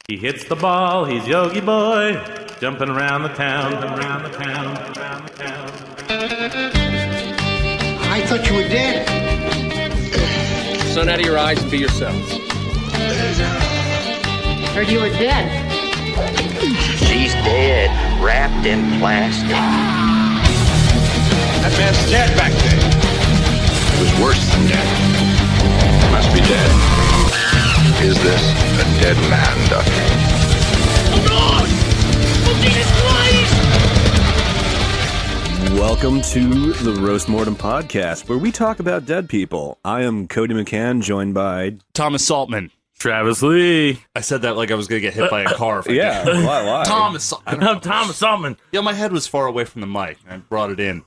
He hits the ball, he's Yogi Boy, jumping around the town, around the town, around the town. I thought you were dead. Sun out of your eyes and be yourselves. Heard you were dead. She's dead, wrapped in plastic. That man's dead back there. It was worse than dead. Must be dead. Is this a dead man, Doctor? Oh God! Oh, Jesus Christ! Welcome to the Roast Mortem Podcast, where we talk about dead people. I am Cody McCann, joined by Thomas Saltman. Travis Lee. I said that like I was going to get hit by a car. Yeah, why? Thomas. I'm Thomas Saltman. Yeah, my head was far away from the mic. I brought it in.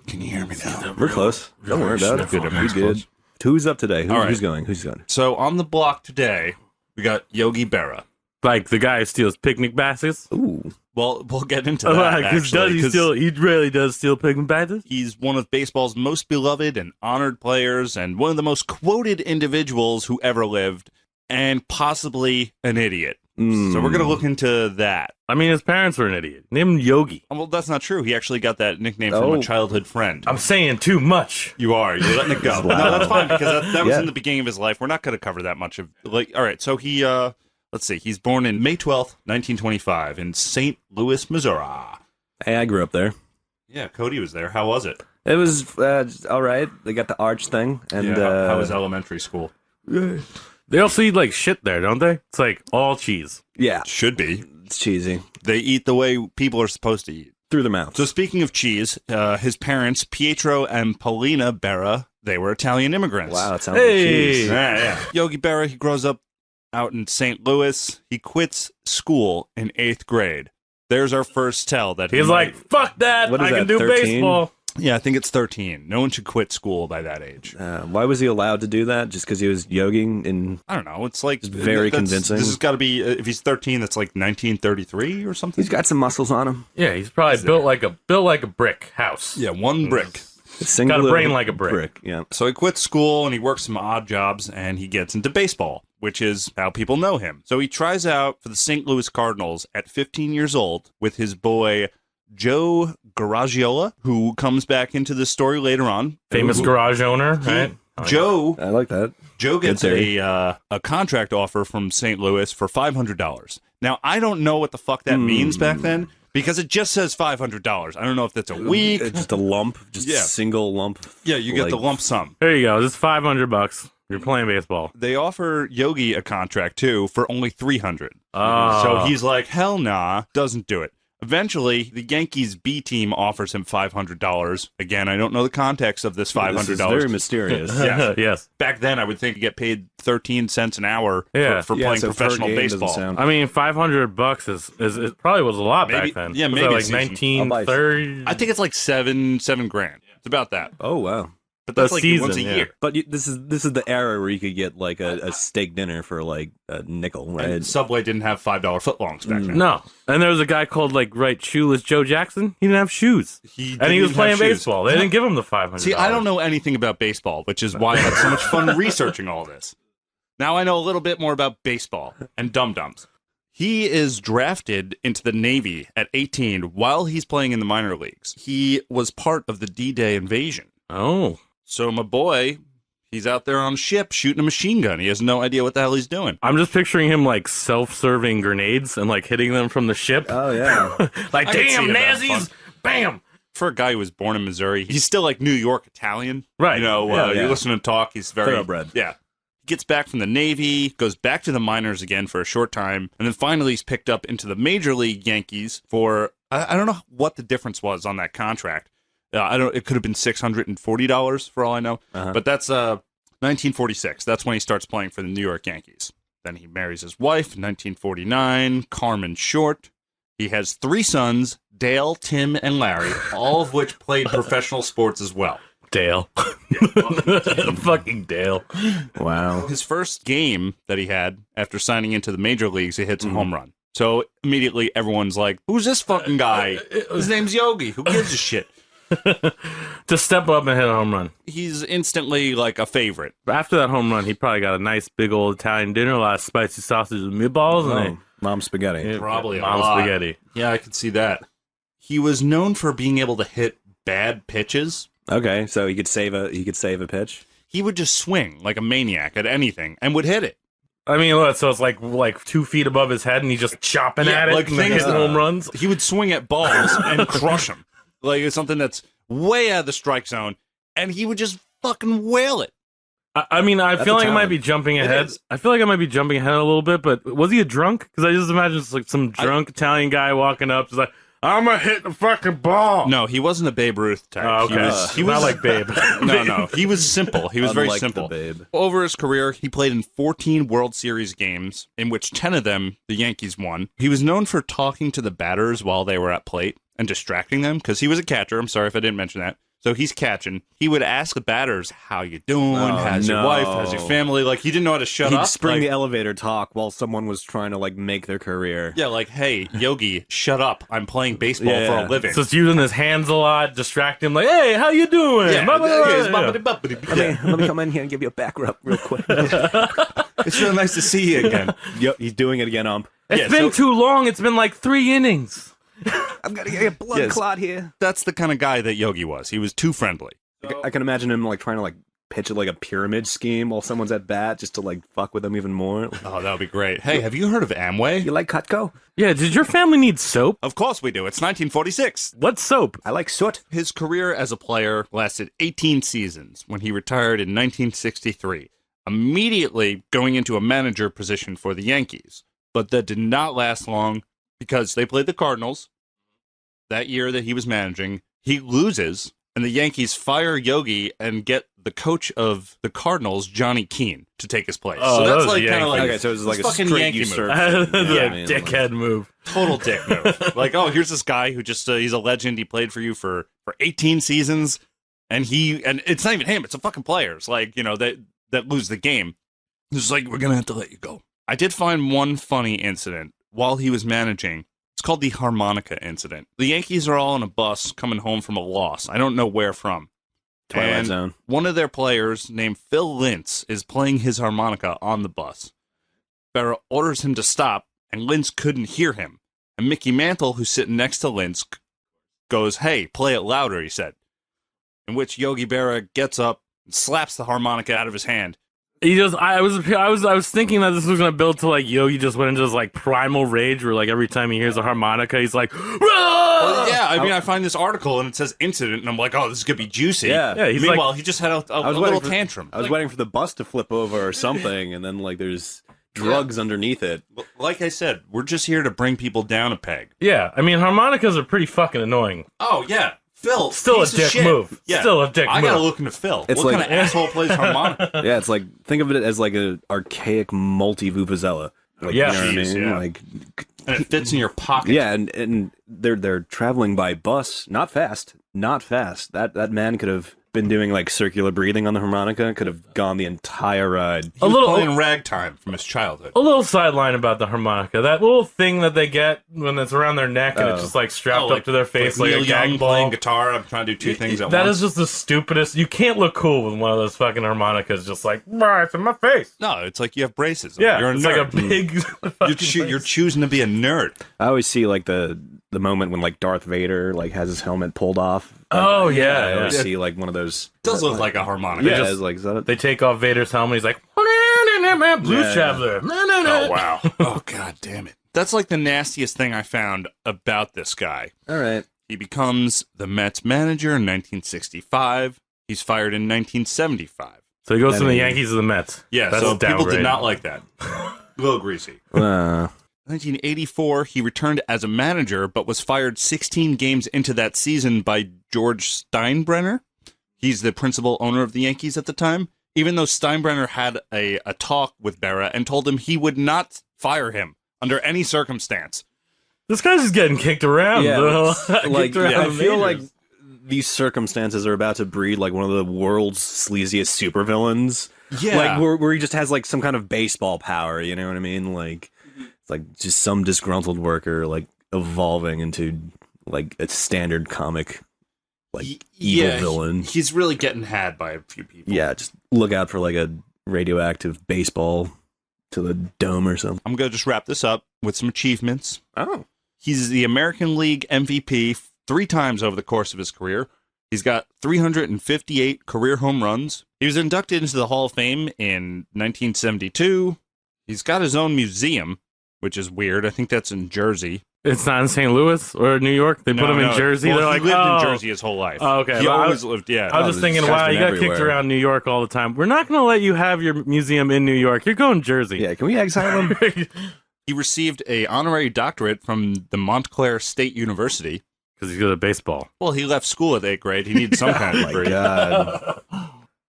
Can you hear me now? We're close. Don't worry about it. We good. Who's up today? Who's going? Who's going? So on the block today, we got Yogi Berra. Like the guy who steals picnic baskets? Ooh. Well, we'll get into that, actually. He really does steal picnic baskets? He's one of baseball's most beloved and honored players and one of the most quoted individuals who ever lived, and possibly an idiot. So we're going to look into that. I mean, his parents were an idiot. Name him Yogi. Well, that's not true. He actually got that nickname from a childhood friend. I'm saying too much. You are. You're letting it go. No, that's fine, because that was in the beginning of his life. We're not going to cover that much of... All right, so he... let's see. He's born in May 12th, 1925 in St. Louis, Missouri. Hey, I grew up there. Yeah, Cody was there. How was it? It was all right. They got the arch thing. And how was elementary school? They also eat like shit there, don't they? It's like all cheese. Yeah. Should be. It's cheesy. They eat the way people are supposed to eat. Through their mouths. So speaking of cheese, his parents, Pietro and Paulina Berra, they were Italian immigrants. Wow, that sounds like cheese. Yeah. Yogi Berra, he grows up out in St. Louis. He quits school in 8th grade. There's our first tell that he's like, fuck that, I can do 13? baseball. Yeah, I think it's 13. No one should quit school by that age. Why was he allowed to do that? Just because he was yogging? I don't know. It's like very convincing. This has got to be if he's 13. That's like 1933 or something. He's got some muscles on him. Yeah, he's probably built like a brick house. Yeah, one brick. Got a brain like a brick. Yeah. So he quits school and he works some odd jobs and he gets into baseball, which is how people know him. So he tries out for the St. Louis Cardinals at 15 years old with his boy Joe Garagiola, who comes back into the story later on. Famous garage owner, right? Joe, I like that. Joe gets a contract offer from St. Louis for $500. Now, I don't know what the fuck that means back then, because it just says $500. I don't know if that's a week. It's just a lump, just a single lump. Yeah, you get the lump sum. There you go. This is $500. You're playing baseball. They offer Yogi a contract, too, for only $300. Oh. So he's like, hell nah, doesn't do it. Eventually, the Yankees B team offers him $500. Again, I don't know the context of this $500. This is very mysterious. Yeah. Yes. Back then, I would think you get paid 13 cents an hour for Yeah, playing so professional per game baseball. doesn't sound- I mean, $500 is it probably was a lot back then. Yeah, Was maybe that like it's 1930. I think it's like seven grand. It's about that. Oh, wow. But that's A like season, once a yeah. year. But this is the era where you could get like a steak dinner for like a nickel, right? And Subway didn't have $5 footlongs back then. No. And there was a guy called Shoeless Joe Jackson. He didn't have shoes. And he was playing baseball. They didn't give him the $500. See, I don't know anything about baseball, which is why I had so much fun researching all this. Now I know a little bit more about baseball and dum-dums. He is drafted into the Navy at 18 while he's playing in the minor leagues. He was part of the D-Day invasion. Oh. So my boy, he's out there on a ship shooting a machine gun. He has no idea what the hell he's doing. I'm just picturing him like self-serving grenades and like hitting them from the ship. Oh, yeah. Like, I can see damn, it, that's Nazis! fun. Bam! For a guy who was born in Missouri, he's still like New York Italian. Right. You know, Yeah. you listen to him talk, he's very... Thoroughbred. Yeah. Gets back from the Navy, goes back to the minors again for a short time, and then finally he's picked up into the Major League Yankees for... I don't know what the difference was on that contract. It could have been $640 for all I know. But that's 1946. That's when he starts playing for the New York Yankees. Then he marries his wife in 1949, Carmen Short. He has 3 sons, Dale, Tim, and Larry, all of which played professional sports as well. Dale. Fucking Dale. Wow. His first game that he had after signing into the major leagues, he hits a home run. So immediately everyone's like, who's this fucking guy? His name's Yogi. Who gives a shit? to step up and hit a home run. He's instantly like a favorite. After that home run, he probably got a nice big old Italian dinner, a lot of spicy sausage and meatballs, and Mom spaghetti. Probably a mom lot. spaghetti. Yeah, I could see that. He was known for being able to hit bad pitches. Okay, so he could save a pitch. He would just swing like a maniac at anything and would hit it. I mean, look, so it's like 2 feet above his head, and he's just chopping at it, like and hitting home runs. He would swing at balls and crush them. Like it's something that's way out of the strike zone, and he would just fucking whale it. I mean, I feel like I might talent. be jumping ahead. is. I feel like I might be jumping ahead a little bit, but was he a drunk? Because I just imagine it's like some drunk Italian guy walking up, just like, I'm gonna hit the fucking ball. No, he wasn't a Babe Ruth type. Oh, okay. He was not like Babe. No. He was simple. He was very Unlike the simple. Babe. Over his career, he played in 14 World Series games, in which 10 of them the Yankees won. He was known for talking to the batters while they were at plate and distracting them, because he was a catcher. I'm sorry if I didn't mention that. So he's catching. He would ask the batters, how you doing? How's your wife? How's your family? Like, he didn't know how to shut He'd up. spring Like, the elevator talk while someone was trying to like make their career. yeah, like, hey, Yogi, shut up. I'm playing baseball Yeah. for a living. So it's using his hands a lot, distracting him, like, hey, how you doing? Yeah, Blah, blah, blah, yeah, blah. Let me come in here and give you a back rub real quick. It's really nice to see you again. Yep, he's doing it again, It's Yeah, been so- too long. It's been like 3 innings. I'm gonna get a blood Yes. clot here. That's the kind of guy that Yogi was. He was too friendly. I can imagine him like trying to like pitch it like a pyramid scheme while someone's at bat just to like fuck with them even more. Oh, that would be great. Hey, have you heard of Amway? You like Cutco? Yeah, did your family need soap? Of course we do. It's 1946. What soap? I like soot. His career as a player lasted 18 seasons when he retired in 1963, immediately going into a manager position for the Yankees. But that did not last long because they played the Cardinals that year that he was managing. He loses, and the Yankees fire Yogi and get the coach of the Cardinals, Johnny Keane, to take his place. Oh, so that that's was like a kind of Yankee. like Okay, so it was like a fucking straight Yankee usurp. move. the Yeah, dickhead move. Total dick move. Like, oh, here's this guy who just he's a legend. He played for you for 18 seasons, and it's not even him. It's the fucking players, like, you know, that lose the game. It's like, we're gonna have to let you go. I did find one funny incident while he was managing. It's called the harmonica incident. The Yankees are all on a bus coming home from a loss. I don't know where from. Twilight And Zone. one of their players named Phil Lintz is playing his harmonica on the bus. Berra orders him to stop, and Lintz couldn't hear him. And Mickey Mantle, who's sitting next to Lintz, goes, "Hey, play it louder," he said. In which Yogi Berra gets up and slaps the harmonica out of his hand. I was thinking that this was gonna build to like Yogi just went into this like primal rage where like every time he hears a harmonica he's like, Well, yeah, I mean, I find this article and it says incident, and I'm like, oh, this is gonna be juicy. Yeah, he's Meanwhile, like, he just had a was little waiting for- tantrum. I was waiting for the bus to flip over or something, and then like there's drugs underneath it. Like I said, we're just here to bring people down a peg. yeah. I mean, harmonicas are pretty fucking annoying. Oh yeah, Phil, Still a piece of dick shit. move. Yeah. Still a dick I move. gotta look into Phil. It's what like- kind of asshole plays harmonica? Yeah, it's like think of it as like an archaic multi-vuvuzela. Like, Yeah. you know what I Jeez, mean? yeah. Like, And it fits in your pocket. yeah, and they're traveling by bus, not fast. That man could have been doing like circular breathing on the harmonica, could have gone the entire ride. He was playing ragtime from his childhood. A little sideline about the harmonica. That little thing that they get when it's around their neck and it's just like strapped up to their face like Neil a gag Young ball. playing guitar. I'm trying to do two things at That once. is just the stupidest. You can't look cool with one of those fucking harmonicas just like, "Bah, it's in my face." No, it's like you have braces. Yeah, you're a it's nerd. like a big. you're, fucking you're face. choosing to be a nerd. I always see like the moment when like Darth Vader like has his helmet pulled off. Oh I yeah, always yeah. see like one of those. Does look like a harmonica. Yeah, just- it's like is that it? They take off Vader's helmet. He's like, Blues Yeah. Traveler. Oh wow. Oh god damn it. That's like the nastiest thing I found about this guy. All right. He becomes the Mets manager in 1965. He's fired in 1975. So he goes I from the mean- Yankees to the Mets. Yeah, That's so a people did downgrade. not like that. A little greasy. 1984, he returned as a manager, but was fired 16 games into that season by George Steinbrenner. He's the principal owner of the Yankees at the time. Even though Steinbrenner had a talk with Berra and told him he would not fire him under any circumstance. This guy's just getting kicked around. Yeah, though. like Kicked around I the feel like majors. these circumstances are about to breed like one of the world's sleaziest supervillains. Yeah. Like where he just has like some kind of baseball power, you know what I mean? Like it's like just some disgruntled worker like evolving into like a standard comic evil villain. He's really getting had by a few people. Yeah, just look out for like a radioactive baseball to the dome or something. I'm going to just wrap this up with some achievements. Oh. He's the American League MVP 3 times over the course of his career. He's got 358 career home runs. He was inducted into the Hall of Fame in 1972. He's got his own museum, which is weird. I think that's in Jersey. It's not in St. Louis or New York. They put him in Jersey. Well, They're he like, lived in Jersey his whole life. Oh, okay. He Well, always lived. Yeah. I was just thinking, wow, you got kicked everywhere. around New York all the time. We're not going to let you have your museum in New York. You're going Jersey. Yeah, can we exile him? He received a honorary doctorate from the Montclair State University. Because he's good at baseball. Well, he left school at 8th grade. He needs some kind of My degree. God.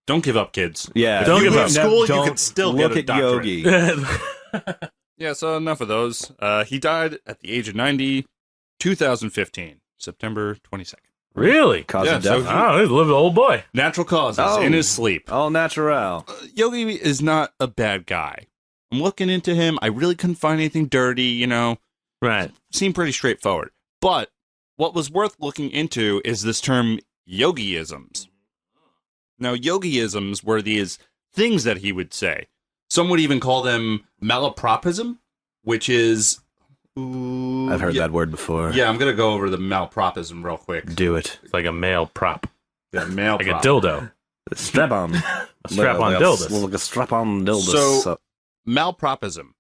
Don't give up, kids. Yeah, Don't If you give leave up. school, you Don't can still look get a at doctorate. Yogi. Yeah, so enough of those. He died at the age of 90, 2015, September 22nd. Really? Cause Yeah, of so death. Oh, he's a little old boy. Natural causes Oh. in his sleep. All natural. Yogi is not a bad guy. I'm looking into him. I really couldn't find anything dirty, you know. Right. Seemed pretty straightforward. But what was worth looking into is this term yogiisms. Now, yogiisms were these things that he would say. Some would even call them malapropism, which is... Ooh, I've heard that word before. Yeah, I'm going to go over the malapropism real quick. Do it. It's like a male prop. Yeah, Like a malaprop. dildo. Strap on. strap-on like dildos. Like a strap on dildos. So- Malpropism.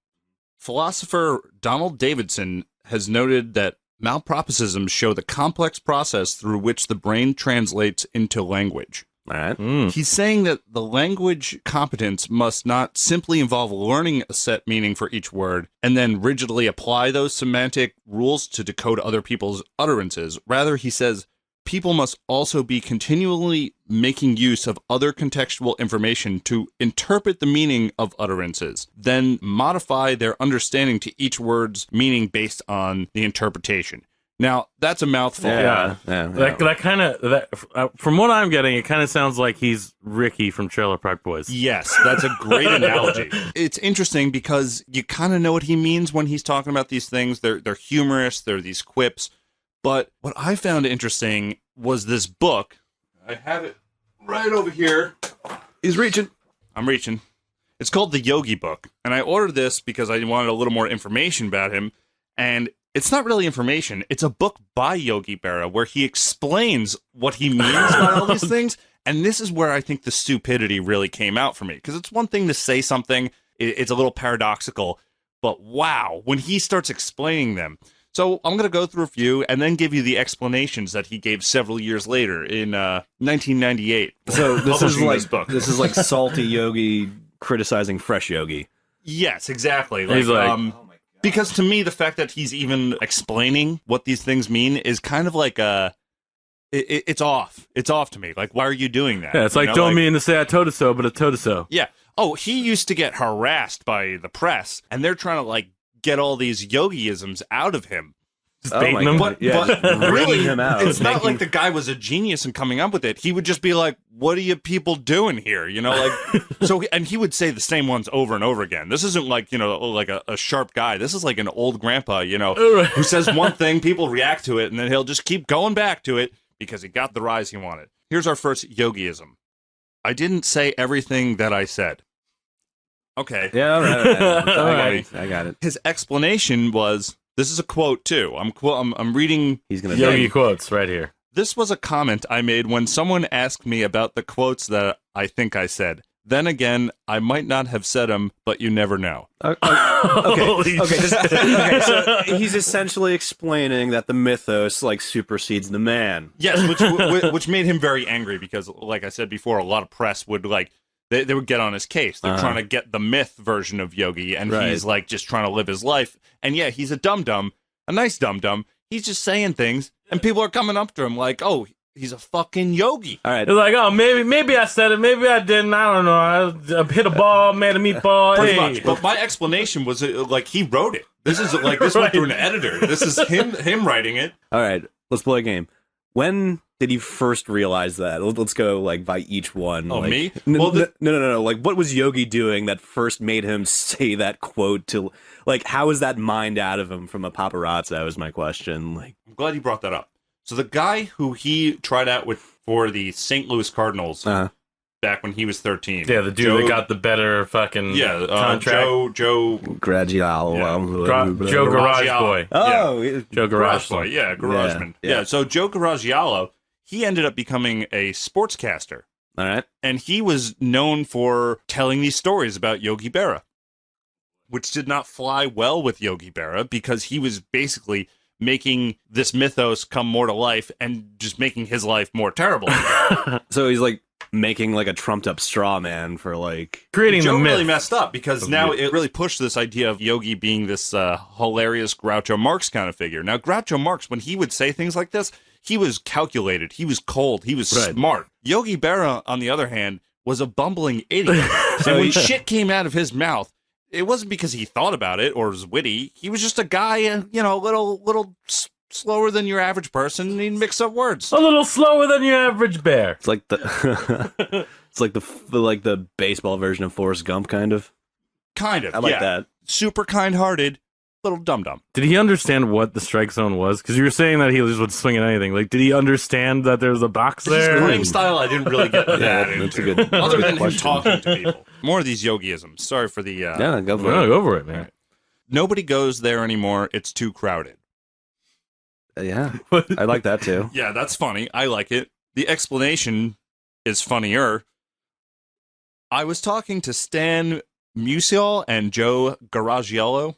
Philosopher Donald Davidson has noted that malpropisms show the complex process through which the brain translates into language. All right. Mm. He's saying that the language competence must not simply involve learning a set meaning for each word and then rigidly apply those semantic rules to decode other people's utterances. Rather, he says, people must also be continually making use of other contextual information to interpret the meaning of utterances, then modify their understanding to each word's meaning based on the interpretation. Now, that's a mouthful. Yeah. That kind of, from what I'm getting, it kind of sounds like he's Ricky from Trailer Park Boys. Yes, that's a great analogy. It's interesting because you kind of know what he means when he's talking about these things. They're humorous, they're these quips. But what I found interesting was this book. I have it right over here. He's reaching. I'm reaching. It's called The Yogi Book. And I ordered this because I wanted a little more information about him. And it's not really information. It's a book by Yogi Berra where he explains what he means by all these things. And this is where I think the stupidity really came out for me. Because it's one thing to say something, it's a little paradoxical. But wow, when he starts explaining them. So I'm going to go through a few and then give you the explanations that he gave several years later in 1998. So this is publishing like book. this is like salty Yogi criticizing fresh Yogi. Yes, exactly. He's like, because to me, the fact that he's even explaining what these things mean is kind of like it's off. It's off to me. Like, why are you doing that? yeah, it's You like know, don't mean to say I told so, but I told so. Yeah. Oh, he used to get harassed by the press, and they're trying to like get all these yogiisms out of him. Just Oh baiting my him. God. But, Yeah, but just really, wringing him out. it's not Making- like the guy was a genius in coming up with it. He would just be like, "What are you people doing here?" You know, like so. And he would say the same ones over and over again. This isn't like like a sharp guy. This is like an old grandpa, who says one thing, people react to it, and then he'll just keep going back to it because he got the rise he wanted. Here's our first yogiism. I didn't say everything that I said. Okay. Yeah, all right. All I got it. His explanation was, this is a quote too. I'm reading. He's gonna Yogi quotes right here. This was a comment I made when someone asked me about the quotes that I think I said. Then again, I might not have said them, but you never know. Okay. Holy Okay. shit. Okay. So he's essentially explaining that the mythos like supersedes the man. Yes, which made him very angry because, like I said before, a lot of press would they would get on his case. They're trying to get the myth version of Yogi, and Right. he's like just trying to live his life. And yeah, he's a dum-dum, a nice dum-dum. He's just saying things, and people are coming up to him like, oh, he's a fucking yogi. All right. It's like, oh, maybe I said it, maybe I didn't. I don't know. I hit a ball, made a meatball. Pretty Hey. much. But my explanation was like he wrote it. This is like this Right. went through an editor. This is him writing it. All right. Let's play a game. When did you first realize that? Let's go like by each one. Oh, like, me? No, Well, no. Like, what was Yogi doing that first made him say that quote? To like, how is that mined out of him from a paparazzo? Is my question. Like, I'm glad you brought that up. So the guy who he tried out with for the St. Louis Cardinals back when he was 13. Yeah, the dude that got the better fucking contract. Joe Gragialo. Joe Garage Boy. Oh, Joe Garage Boy. Yeah, Garageman. Yeah. Yeah, so Joe Garagialo, he ended up becoming a sportscaster. all right. And he was known for telling these stories about Yogi Berra, which did not fly well with Yogi Berra because he was basically making this mythos come more to life and just making his life more terrible. So he's like making like a trumped up straw man for like Creating Joe the myth. really messed up because now it really pushed this idea of Yogi being this hilarious Groucho Marx kind of figure. Now, Groucho Marx, when he would say things like this, he was calculated, he was cold, he was smart. Yogi Berra, on the other hand, was a bumbling idiot. So when shit came out of his mouth, it wasn't because he thought about it or was witty. He was just a guy, a little slower than your average person, and he'd mix up words. A little slower than your average bear. it's like the it's like the baseball version of Forrest Gump, kind of. Kind of. I like that. Super kind-hearted, little dum-dum. Did he understand what the strike zone was? Because you were saying that he just would swing at anything. Like, did he understand that there was a box His there? playing style, I didn't really get that Yeah, into. that's a good Other than him question. talking to people. More of these yogiisms. Sorry for the... Yeah, go for No, it. go for it, man. Nobody goes there anymore. It's too crowded. Yeah, I like that too. Yeah, that's funny. I like it. The explanation is funnier. I was talking to Stan Musial and Joe Garagiello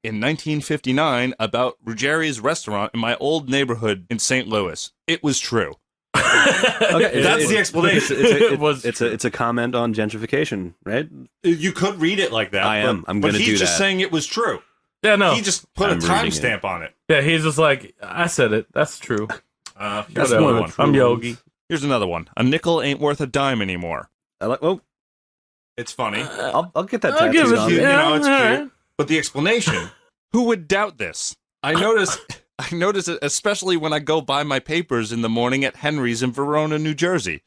in 1959 about Ruggeri's restaurant in my old neighborhood in St. Louis. It was true. Okay, That's the explanation. It's a comment on gentrification, right? You could read it like that. I am. I'm but gonna he's do just that. saying it was true. Yeah, no. He just put I'm a reading timestamp on it. Yeah, he's just like, I said it. That's true. Here's That's another one. one. I'm Yogi. Here's another one. A nickel ain't worth a dime anymore. I like. Well, It's funny. I'll get that I'll give tattooed it on to me. you. It's all cute. right. But the explanation, who would doubt this? I notice it especially when I go buy my papers in the morning at Henry's in Verona, New Jersey.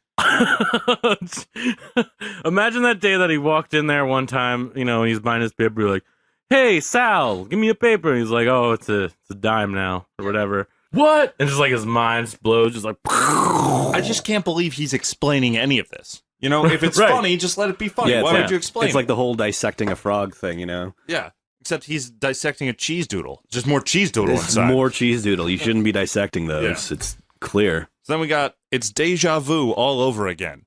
Imagine that day that he walked in there one time, and he's buying his paper. You're like, hey, Sal, give me a paper. And he's like, oh, it's a dime now, or whatever. What? And just like his mind explodes, just like. I just can't believe he's explaining any of this. If it's Right. funny, just let it be funny. Yeah, Why would you explain It's like the whole dissecting a frog thing, you know? Yeah, except he's dissecting a cheese doodle. Just more cheese doodle It's inside. more cheese doodle. You shouldn't be dissecting those. Yeah. It's clear. So then we got, it's deja vu all over again.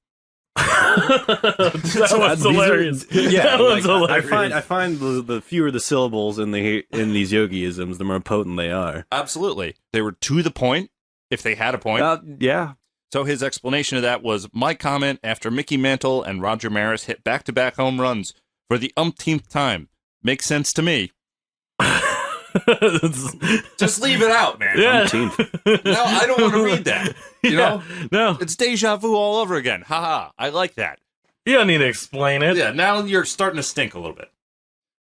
That was hilarious. Yeah, that was like, hilarious. I find the fewer the syllables in these yogiisms, the more potent they are. Absolutely. They were to the point, if they had a point. Yeah. So his explanation of that was, my comment after Mickey Mantle and Roger Maris hit back-to-back home runs for the umpteenth time. Makes sense to me. Just leave it out, man. Yeah. No, I don't want to read that. You know? No, It's deja vu all over again. Haha. I like that. you don't need to explain it. Yeah, now you're starting to stink a little bit.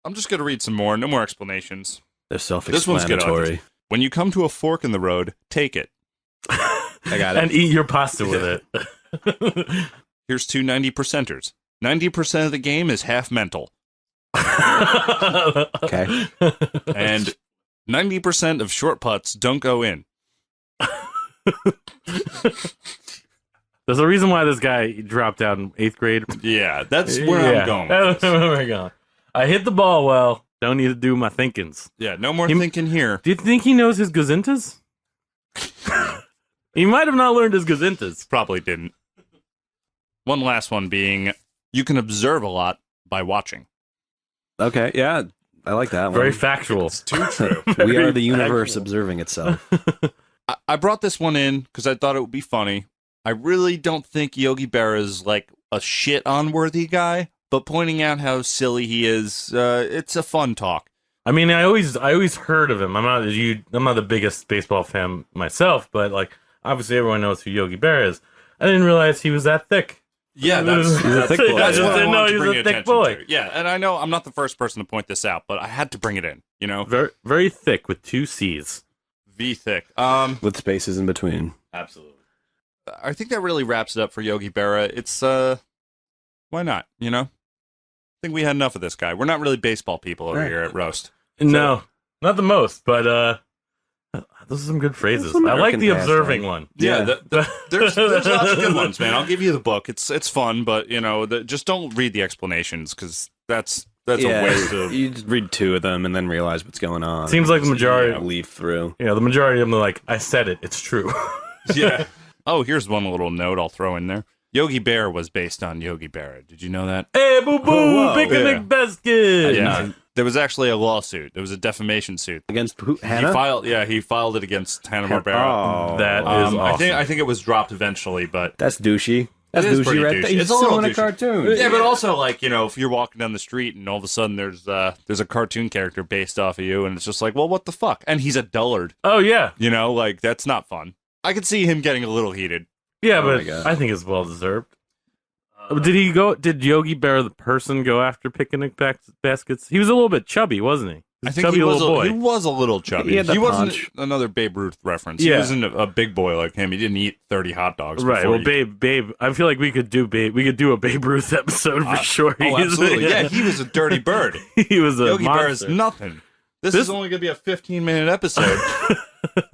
I'm just going to read some more. No more explanations. They're This one's good. self-explanatory. When you come to a fork in the road, take it. I got it. And eat your pasta with it. Here's two 90%ers. 90% of the game is half mental. Okay. And 90% of short putts don't go in. There's a reason why this guy dropped out in 8th grade. Yeah, that's where I'm going. That's where we're going. I hit the ball well. Don't need to do my thinkings. Yeah, no more He- thinking here. Do you think he knows his gazintas? He might have not learned his gazintas. Probably didn't. One last one being, you can observe a lot by watching. Okay. Yeah. I like that Very one. factual. Too true. We are the universe factual. observing itself. I brought this one in because I thought it would be funny. I really don't think Yogi Berra is like a shit-on worthy guy, but pointing out how silly he is, it's a fun talk. I mean, I always heard of him. I'm not the biggest baseball fan myself, but like obviously everyone knows who Yogi Berra is. I didn't realize he was that thick. Yeah, He's a thick boy. I just what I didn't know wanted he to was bring a thick attention boy. to. Yeah, and I know I'm not the first person to point this out, but I had to bring it in, you know? Very, very thick with 2 C's. V thick. With spaces in between. Absolutely. I think that really wraps it up for Yogi Berra. It's, why not, you know? I think we had enough of this guy. We're not really baseball people over Right. here at Roast. No, not the most, but Those are some good phrases. Some I like the American observing hashtag. one. Yeah, there's lots of good ones, man. I'll give you the book. It's fun, but just don't read the explanations because that's a waste of. You just read 2 of them and then realize what's going on. Seems like the majority. leaf through. The majority of them are like, I said it. It's true. Yeah. Oh, here's one little note I'll throw in there. Yogi Berra was based on Yogi Berra. Did you know that? Hey, boo boo, whoa. picnic Yeah. basket. Yeah. There was actually a lawsuit. There was a defamation suit. Against who? Hannah? He filed it against Hanna-Barbera. Oh, That is awesome. I think it was dropped eventually, but that's douchey. That's It is douchey pretty right douchey. there. He's It's a little suing a douchey. cartoon. yeah, but also like if you're walking down the street and all of a sudden there's a cartoon character based off of you, and it's just like, well, what the fuck? And he's a dullard. Oh yeah, Like that's not fun. I could see him getting a little heated. yeah, my but God. I think it's well deserved. Did Yogi Berra the person go after picnic baskets? He was a little bit chubby, wasn't he? I A think chubby he was little boy. he was a little chubby. He had the wasn't punch. another Babe Ruth reference. Yeah. He wasn't a big boy like him. He didn't eat 30 hot dogs. Right. before Well, he- Babe. I feel like we could do a Babe Ruth episode for sure. Oh, absolutely. Yeah, he was a dirty bird. he was a Yogi Berra is monster. nothing. This is only going to be a 15-minute episode.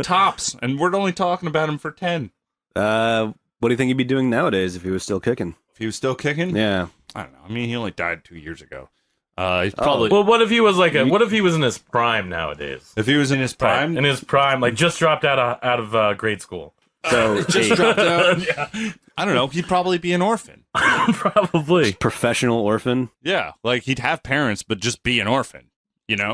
Tops. And we're only talking about him for 10. What do you think he'd be doing nowadays if he was still kicking? If he was still kicking? Yeah. I don't know. I mean, he only died 2 years ago. He's probably... Well, what if he was what if he was in his prime nowadays? if he was in his prime... In his prime, like just dropped out of grade school. So just dropped out. I don't know. He'd probably be an orphan. Probably. professional orphan Yeah. Like, he'd have parents, but just be an orphan.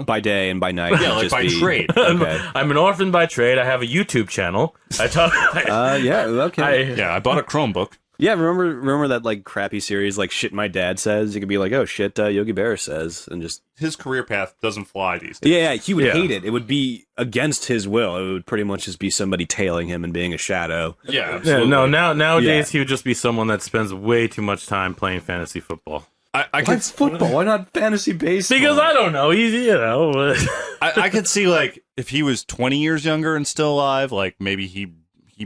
by day and by night. Yeah, like just by be- trade. Okay. I'm an orphan by trade. I have a YouTube channel. I talk. Yeah. Okay. Yeah, I bought a Chromebook. Yeah, remember that like crappy series like Shit My Dad Says? You could be like, oh shit, Yogi Berra says, and just His career path doesn't fly these days. yeah, he would Yeah. hate it. It would be against his will. It would pretty much just be somebody tailing him and being a shadow. Yeah, Yeah, absolutely. no, nowadays Yeah. he would just be someone that spends way too much time playing fantasy football. I could football? Why not fantasy baseball? Because I don't know, he's I could see like if he was 20 years younger and still alive, like maybe he'd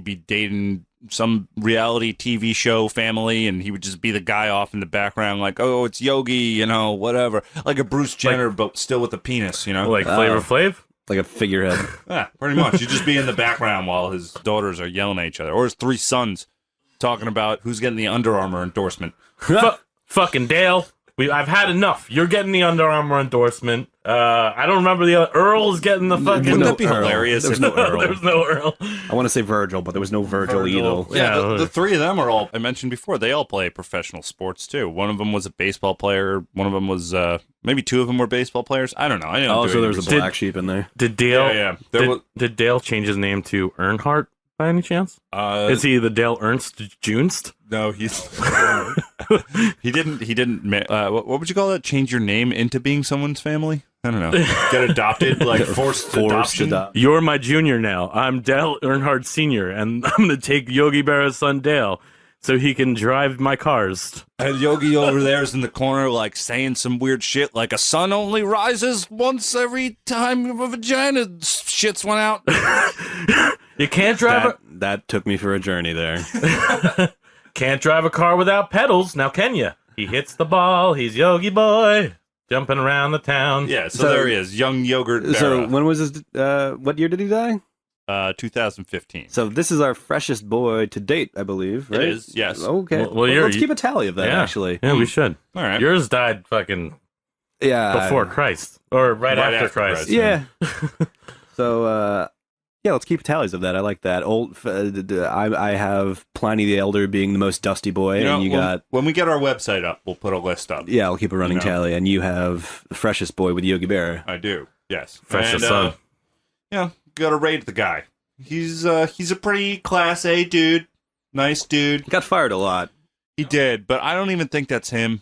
be dating some reality TV show family, and he would just be the guy off in the background, like, oh, it's Yogi, whatever, like a Bruce Jenner, but still with a penis, like Flavor Flav. like a figurehead. Yeah, pretty much. You just be in the background while his daughters are yelling at each other, or his 3 sons talking about who's getting the Under Armour endorsement. Fucking Dale. I've had enough. You're getting the Under Armour endorsement. I don't remember the other. Earl's getting the fucking. Wouldn't that be Earl. hilarious? There was no Earl. There's no Earl. I want to say Virgil, but there was no Virgil either. Yeah, Yeah. the 3 of them are all, I mentioned before, they all play professional sports too. One of them was a baseball player. One of them was, maybe 2 of them were baseball players. I don't know. I didn't Oh, do so any there was a research. black sheep in there. Did Dale? Yeah. There was, Did Dale change his name to Earnhardt by any chance? Is he the Dale Ernst Junst? no, he's he didn't. What would you call that? Change your name into being someone's family? I don't know. Get adopted, like forced adoption. adopt. You're my junior now. I'm Dale Earnhardt Sr., and I'm going to take Yogi Berra's son Dale so he can drive my cars. And Yogi over there is in the corner, like saying some weird shit, like a sun only rises once every time a vagina shits one out. You can't drive That took me for a journey there. can't drive a car without pedals. Now can you? He hits the ball. He's Yogi Boy, jumping around the town. Yeah, so So- there he is, young yogurt. So Berra, when was his? What year did he die? 2015. So this is our freshest boy to date, I believe. Right? It is, yes. Okay. Well, you're- let's keep a tally of that. Yeah. Actually. Yeah, we should. All right. Yours died fucking Yeah. before Christ, or right Right after after Christ. Christ. Yeah. So yeah, let's keep tallies of that. I like that. I have Pliny the Elder being the most dusty boy, You know, and you got when we get our website up, we'll put a list up. yeah. I'll keep a running You know. tally, and you have the freshest boy with Yogi Berra. I do. Yes. Freshest And, son. Yeah, gotta rate the guy. He's a pretty class A dude. Nice dude. He got fired a lot. He did, but I don't even think that's him.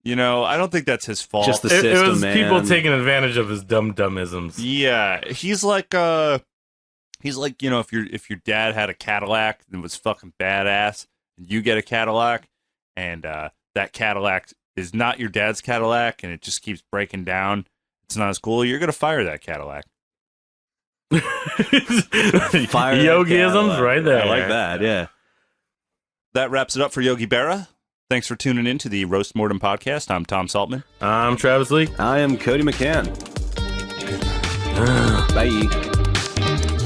I don't think that's his fault. Just the It system, was man. people taking advantage of his dumb-dummisms. Yeah, he's like if your dad had a Cadillac that was fucking badass, and you get a Cadillac, and that Cadillac is not your dad's Cadillac, and it just keeps breaking down. It's not as cool. You're gonna fire that Cadillac. Fire that Yogiisms Cadillac. right there. I like that. Yeah. That wraps it up for Yogi Berra. Thanks for tuning in to the Roast Mortem podcast. I'm Tom Saltman. I'm Travis Lee. I am Cody McCann. Bye.